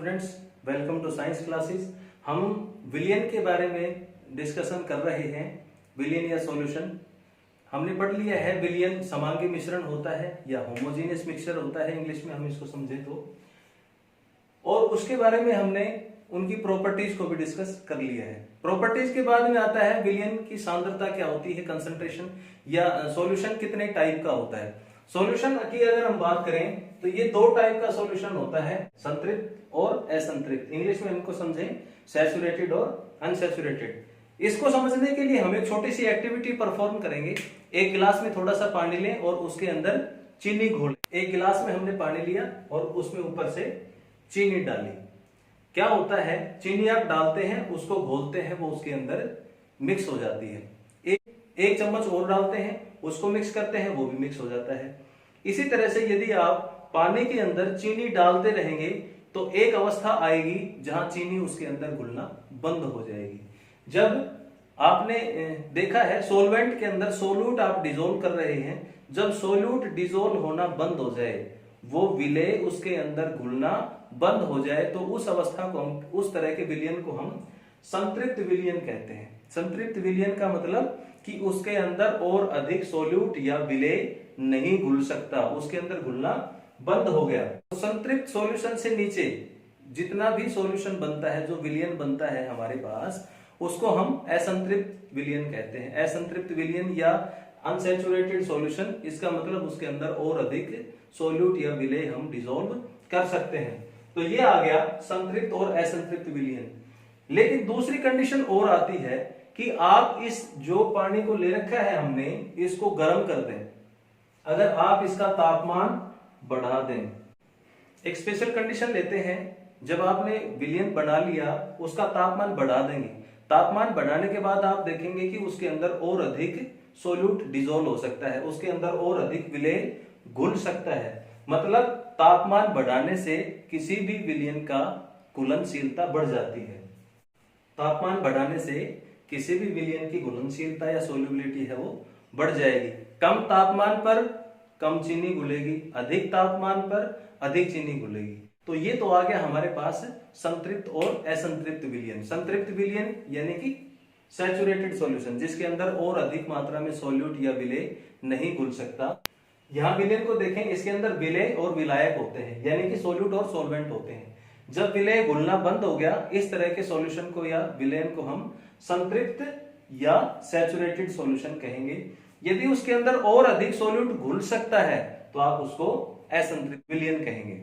Students, welcome to science classes. हम विलयन के बारे में डिस्कशन कर रहे हैं। विलयन या सॉल्यूशन हमने पढ़ लिया है। विलयन समांगी मिश्रण होता है या होमोजेनियस मिक्सचर होता है, इंग्लिश में हम इसको समझे तो। और उसके बारे में हमने उनकी प्रॉपर्टीज को भी डिस्कस कर लिया है। प्रॉपर्टीज के बाद में आता है विलयन की सांद्रता क्या होती है, कंसंट्रेशन, या सॉल्यूशन कितने टाइप का होता है। सॉल्यूशन की अगर हम बात करें तो ये दो टाइप का सॉल्यूशन होता है, संतृप्त और असंतृप्त। इंग्लिश में इनको समझें, सैचुरेटेड और अनसैचुरेटेड। इसको समझने के लिए हम एक छोटी सी एक्टिविटी परफॉर्म करेंगे। एक गिलास में थोड़ा सा पानी लें और उसके अंदर चीनी घोल। एक गिलास में हमने पानी लिया और उसमें ऊपर से चीनी डाली। क्या होता है, चीनी आप डालते हैं, उसको घोलते हैं, वो उसके अंदर मिक्स हो जाती है। एक चम्मच और डालते हैं, उसको मिक्स करते हैं, वो भी मिक्स हो जाता है। इसी तरह से यदि आप पानी के अंदर चीनी डालते रहेंगे तो एक अवस्था आएगी जहां चीनी उसके अंदर घुलना बंद हो जाएगी। जब आपने देखा है सोलवेंट के अंदर सोल्यूट आप डिजोल्व कर रहे हैं, जब सोल्यूट डिजोल्व होना बंद हो जाए, वो विलेय उसके अंदर घुलना बंद हो जाए, तो उस अवस्था को हम, उस तरह के विलयन को हम संतृप्त विलयन कहते हैं। संतृप्त विलयन का मतलब कि उसके अंदर और अधिक सोल्यूट या विलेय नहीं घुल सकता, उसके अंदर घुलना बंद हो गया। तो संतृप्त सॉल्यूशन से नीचे जितना भी सॉल्यूशन बनता है, जो विलयन बनता है हमारे पास, उसको हम असंतृप्त विलयन कहते हैं। असंतृप्त विलयन या अनसैचुरेटेड सॉल्यूशन, इसका मतलब उसके अंदर और अधिक सोल्यूट या विलेय हम डिसॉल्व कर सकते हैं। तो ये आ गया संतृप्त और असंतृप्त विलयन। लेकिन दूसरी कंडीशन और आती है कि आप इस जो पानी को ले रखा है हमने, इसको गर्म कर दें। अगर आप इसका तापमान बढ़ा दें, एक स्पेशल कंडीशन लेते हैं, जब आपने विलयन बना लिया, उसका तापमान बढ़ा देंगे। तापमान बढ़ाने के बाद आप देखेंगे कि उसके अंदर और अधिक सोल्यूट डिसॉल्व हो सकता है, उसके अंदर और अधिक विलेय घुल सकता है। मतलब तापमान बढ़ाने से किसी भी विलयन का घुलनशीलता बढ़ जाती है। तापमान बढ़ाने से किसी भी विलयन की घुलनशीलता या सोल्युबिलिटी है वो बढ़ जाएगी। कम तापमान पर कम चीनी घुलेगी, अधिक तापमान पर अधिक चीनी घुलेगी। तो ये तो आ गया हमारे पास संतृप्त और असंतृप्त विलयन। संतृप्त विलयन यानी कि सैचुरेटेड सॉल्यूशन, जिसके अंदर और अधिक मात्रा में सोल्यूट या विलेय नहीं घुल सकता। यहाँ विलयन को देखें, इसके अंदर विलेय और विलायक होते हैं, यानी कि सोल्यूट और सॉल्वेंट होते हैं। जब विलेय घुलना बंद हो गया, इस तरह के सॉल्यूशन को या विलयन को हम संतृप्त या सैचुरेटेड सॉल्यूशन कहेंगे। यदि उसके अंदर और अधिक सोल्यूट घुल सकता है तो आप उसको असंतृप्त विलयन कहेंगे।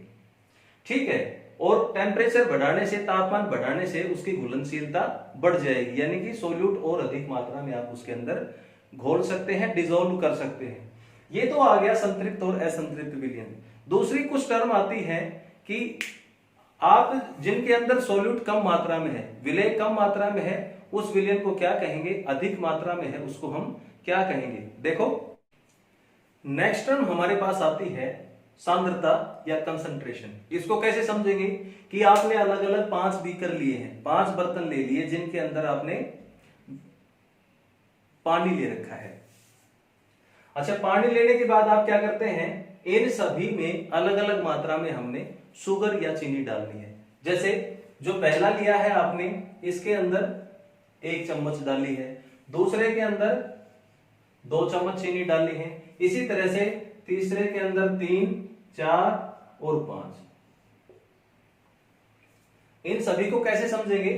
ठीक है। और टेम्परेचर बढ़ाने से, तापमान बढ़ाने से उसकी घुलनशीलता बढ़ जाएगी, यानी कि सोल्यूट और अधिक मात्रा में आप उसके अंदर घोल सकते हैं, डिसॉल्व कर सकते हैं। ये तो आ गया संतृप्त और असंतृप्त विलयन। दूसरी कुछ टर्म आती है कि आप जिनके अंदर सोल्यूट कम मात्रा में है, विलेय कम मात्रा में है, उस विलयन को क्या कहेंगे, अधिक मात्रा में है, उसको हम क्या कहेंगे। देखो, नेक्स्ट टर्म हमारे पास आती है सांद्रता या कंसंट्रेशन। इसको कैसे समझेंगे कि आपने अलग अलग 5 बीकर लिए हैं, 5 बर्तन ले लिए जिनके अंदर आपने पानी ले रखा है। अच्छा, पानी लेने के बाद आप क्या करते हैं, इन सभी में अलग अलग मात्रा में हमने शुगर या चीनी डालनी है। जैसे जो पहला लिया है आपने, इसके अंदर 1 चम्मच डाली है, दूसरे के अंदर 2 चम्मच चीनी डाली है, इसी तरह से तीसरे के अंदर 3, 4 और 5। इन सभी को कैसे समझेंगे,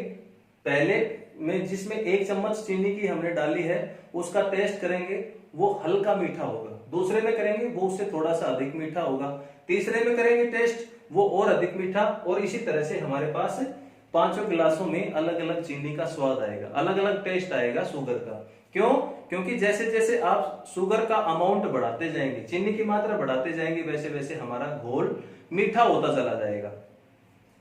पहले में जिसमें 1 चम्मच चीनी की हमने डाली है, उसका टेस्ट करेंगे, वो हल्का मीठा होगा। दूसरे में करेंगे, वो उससे थोड़ा सा अधिक मीठा होगा। तीसरे में करेंगे टेस्ट, वो और अधिक मीठा। और इसी तरह से हमारे पास 5 गिलासों में अलग अलग चीनी का स्वाद आएगा, अलग अलग टेस्ट आएगा शुगर का। क्यों? क्योंकि जैसे जैसे आप शुगर का अमाउंट बढ़ाते जाएंगे, चीनी की मात्रा बढ़ाते जाएंगे, वैसे वैसे हमारा घोल मीठा होता चला जाएगा।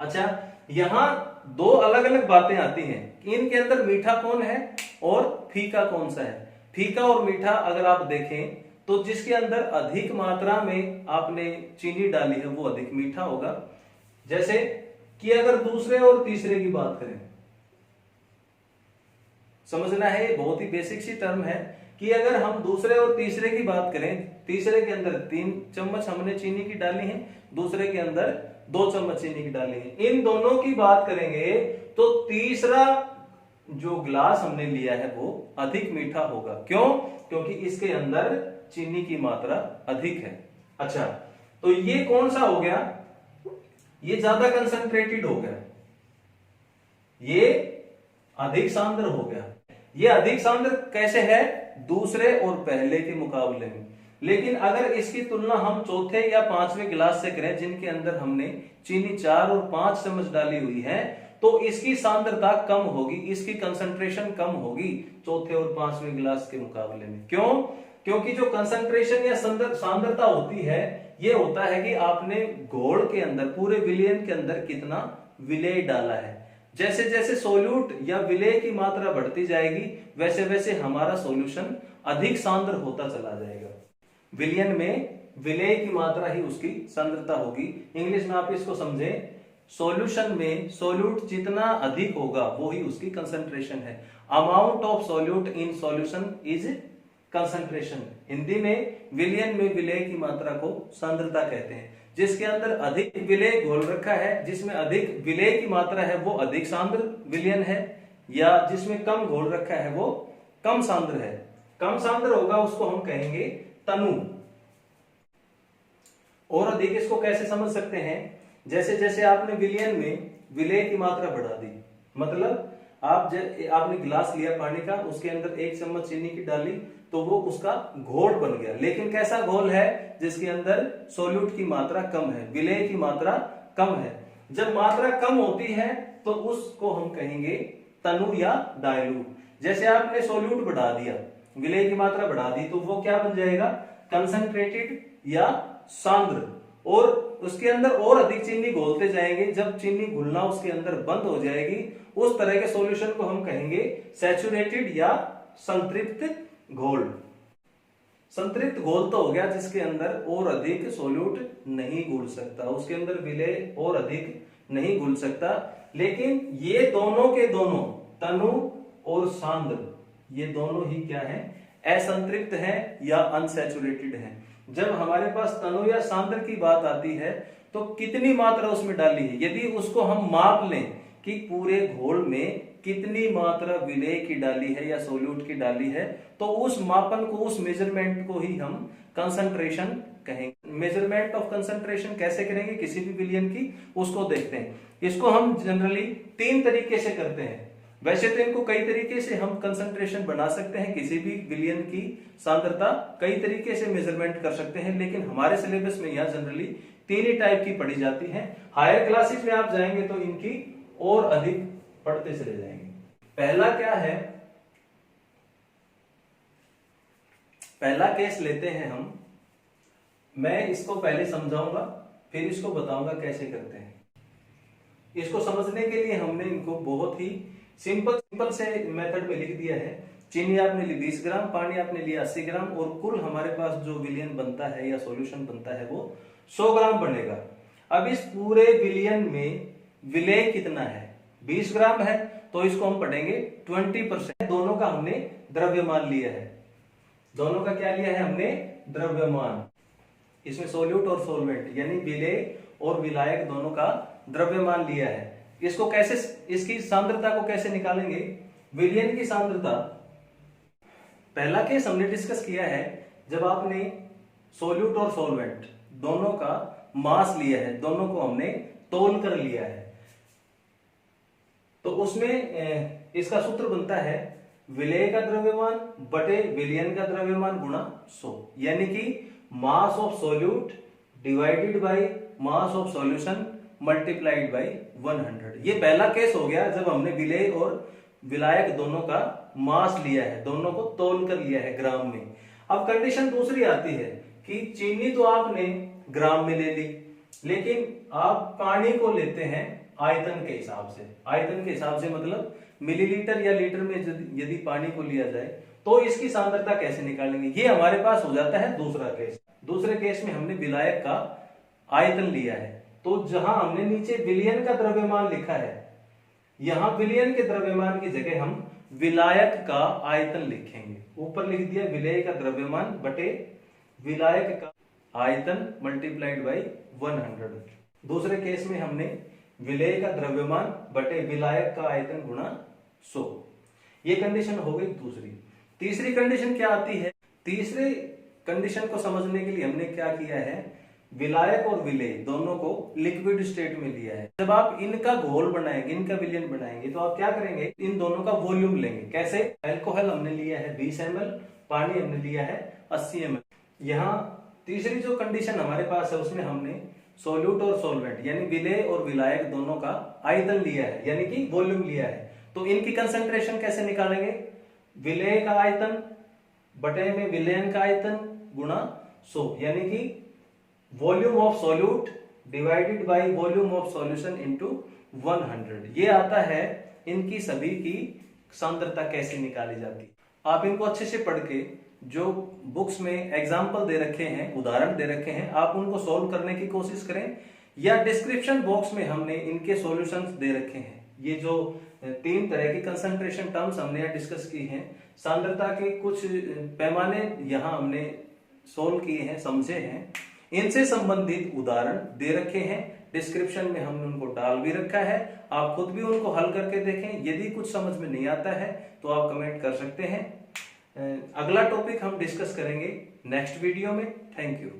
अच्छा, यहाँ 2 अलग अलग बातें आती हैं कि इनके अंदर मीठा कौन है और फीका कौन सा है। फीका और मीठा अगर आप देखें तो जिसके अंदर अधिक मात्रा में आपने चीनी डाली है वो अधिक मीठा होगा। जैसे कि अगर दूसरे और तीसरे की बात करें, समझना है, ये बहुत ही बेसिक सी टर्म है कि अगर हम दूसरे और तीसरे की बात करें, तीसरे के अंदर 3 चम्मच हमने चीनी की डाली है, दूसरे के अंदर 2 चम्मच चीनी की डाली है। इन दोनों की बात करेंगे तो तीसरा जो ग्लास हमने लिया है वो अधिक मीठा होगा। क्यों? क्योंकि इसके अंदर चीनी की मात्रा अधिक है। अच्छा, तो ये कौन सा हो गया? ये ज्यादा कंसंट्रेटेड हो गया, ये अधिक सांद्र हो गया। ये अधिक सांद्र कैसे है? दूसरे और पहले के मुकाबले में। लेकिन अगर इसकी तुलना हम चौथे या पांचवें गिलास से करें, जिनके अंदर हमने चीनी 4 और 5 चम्मच डाली हुई है, तो इसकी सांद्रता कम होगी, इसकी कंसंट्रेशन कम होगी चौथे और पांचवें गिलास के मुकाबले में। क्यों? क्योंकि जो कंसंट्रेशन या सांद्रता होती है, ये होता है कि आपने घोल के अंदर, पूरे विलयन के अंदर कितना विलेय डाला है। जैसे जैसे सोल्यूट या विलेय की मात्रा बढ़ती जाएगी, वैसे वैसे हमारा सॉल्यूशन अधिक सांद्र होता चला जाएगा। विलयन में विलेय की मात्रा ही उसकी सांद्रता होगी। इंग्लिश में आप इसको समझें, सॉल्यूशन में सोल्यूट जितना अधिक होगा वो ही उसकी कंसंट्रेशन है। Amount of solute in solution is concentration. Hindi में विलयन में विलेय की मात्रा को सांद्रता कहते हैं। जिसके अंदर अधिक विलेय घोल रखा है, जिसमें अधिक विलेय की मात्रा है, वो अधिक सांद्र विलयन है, या जिसमें कम घोल रखा है वो कम सांद्र है। कम सांद्र होगा उसको हम कहेंगे तनु। और अधिक इसको कैसे समझ सकते हैं? जैसे जैसे आपने विलयन में विलेय की मात्रा बढ़ा दी, मतलब आपने गिलास लिया पानी का, उसके अंदर 1 चम्मच चीनी की डाली, तो वो उसका घोल बन गया। लेकिन कैसा घोल है? जिसके अंदर सोल्यूट की मात्रा कम है, विलेय की मात्रा कम है। जब मात्रा कम होती है तो उसको हम कहेंगे तनु या डायलूट। जैसे आपने सोल्यूट बढ़ा दिया, विलेय की मात्रा बढ़ा दी, तो वो क्या बन जाएगा? कंसंट्रेटेड या सांद्र। और उसके अंदर और अधिक चीनी घोलते जाएंगे, जब चीनी घुलना उसके अंदर बंद हो जाएगी, उस तरह के सॉल्यूशन को हम कहेंगे सैचुरेटेड या संतृप्त घोल। संतृप्त घोल तो हो गया जिसके अंदर और अधिक सोल्यूट नहीं घुल सकता, उसके अंदर विलेय और अधिक नहीं घुल सकता। लेकिन ये दोनों के दोनों, तनु और सांद्र, ये दोनों ही क्या है? असंतृप्त है या अनसैचुरेटेड है। जब हमारे पास तनु या सांद्र की बात आती है तो कितनी मात्रा उसमें डाली है, यदि उसको हम माप लें कि पूरे घोल में कितनी मात्रा विलेय की डाली है या सोल्यूट की डाली है, तो उस मापन को, उस मेजरमेंट को ही हम कंसंट्रेशन कहेंगे। मेजरमेंट ऑफ कंसंट्रेशन कैसे करेंगे किसी भी विलयन की, उसको देखते हैं। इसको हम जनरली 3 तरीके से करते हैं। वैसे तो इनको कई तरीके से हम कंसंट्रेशन बना सकते हैं, किसी भी विलयन की सांद्रता कई तरीके से मेजरमेंट कर सकते हैं, लेकिन हमारे सिलेबस में यहाँ जनरली 3 ही टाइप की पढ़ी जाती है। हायर क्लासेस में आप जाएंगे तो इनकी और अधिक पढ़ते चले जाएंगे। पहला क्या है? पहला केस लेते हैं हम। मैं इसको पहले समझाऊंगा, फिर इसको बताऊंगा कैसे करते हैं। इसको समझने के लिए हमने इनको बहुत ही सिंपल से मेथड में लिख दिया है। चीनी आपने ली 20 ग्राम, पानी आपने लिया 80 ग्राम, और कुल हमारे पास जो विलयन बनता है या सॉल्यूशन बनता है वो 100 ग्राम बनेगा। अब इस पूरे विलयन में विलेय कितना है? 20 ग्राम है, तो इसको हम पढ़ेंगे 20%। दोनों का हमने द्रव्यमान लिया है। दोनों का क्या लिया है हमने? द्रव्यमान। इसमें सोल्यूट और सोलवेंट यानी विलेय और विलायक दोनों का द्रव्यमान लिया है। इसको कैसे, इसकी सांद्रता को कैसे निकालेंगे? विलयन की सांद्रता, पहला केस हमने डिस्कस किया है जब आपने सोल्यूट और सोलवेंट दोनों का मास लिया है, दोनों को हमने तौल कर लिया है। तो उसमें इसका सूत्र बनता है विलेय का द्रव्यमान बटे विलयन का द्रव्यमान गुणा 100, यानी कि mass of solute divided by mass of solution multiplied by 100। ये पहला केस हो गया जब हमने विलेय और विलायक दोनों का मास लिया है, दोनों को तौल कर लिया है ग्राम में। अब कंडीशन दूसरी आती है कि चीनी तो आपने ग्राम में ले ली, लेकिन आप पानी को लेते हैं आयतन के हिसाब से। आयतन के हिसाब से मतलब मिलीलीटर या लीटर में यदि पानी को लिया जाए तो इसकी सांद्रता कैसे निकालेंगे? ये हमारे पास हो जाता है दूसरा केस। दूसरे केस में हमने विलायक का आयतन लिया है, तो जहां हमने नीचे विलयन का द्रव्यमान लिखा है, यहां विलयन के द्रव्यमान की जगह हम विलायक का आयतन लिखेंगे। ऊपर लिख दिया विलेय का द्रव्यमान बटे विलायक का आयतन मल्टीप्लाइड बाई 100। दूसरे केस में हमने विलेय का द्रव्यमान बटे विलायक का आयतन गुणा 100। ये कंडीशन हो गई दूसरी। तीसरी कंडीशन क्या आती है? तीसरे कंडीशन को समझने के लिए हमने क्या किया है, विलायक और विलेय दोनों को लिक्विड स्टेट में लिया है। जब आप इनका घोल बनाएंगे, इनका विलयन बनाएंगे, तो आप क्या करेंगे, इन दोनों का वॉल्यूम लेंगे। कैसे? अल्कोहल हमने लिया है 20 ml, पानी हमने लिया है 80 ml। यहाँ तीसरी जो कंडीशन हमारे पास है उसमें हमने सोल्यूट और सोलवेंट यानी विलेय और विलायक दोनों का आयतन लिया है, यानी कि वॉल्यूम लिया है। तो इनकी कंसंट्रेशन कैसे निकालेंगे? विलेय का आयतन बटे में विलयन का आयतन गुणा 100, यानी कि volume of solute divided by volume of solution into 100। ये आता है इनकी सभी की सांद्रता कैसे निकाली जाती है। आप इनको अच्छे से पढ़ के, जो बुक्स में एग्जाम्पल दे रखे हैं, उदाहरण दे रखे हैं, आप उनको सॉल्व करने की कोशिश करें, या डिस्क्रिप्शन बॉक्स में हमने इनके सॉल्यूशंस दे रखे हैं। ये जो 3 तरह की कंसंट्रेशन टर्म्स हमने यहाँ डिस्कस की हैं, सांद्रता के कुछ पैमाने यहाँ हमने सोल्व किए हैं, समझे हैं, इनसे संबंधित उदाहरण दे रखे हैं। डिस्क्रिप्शन में हमने उनको डाल भी रखा है, आप खुद भी उनको हल करके देखें। यदि कुछ समझ में नहीं आता है तो आप कमेंट कर सकते हैं। अगला टॉपिक हम डिस्कस करेंगे नेक्स्ट वीडियो में। Thank you.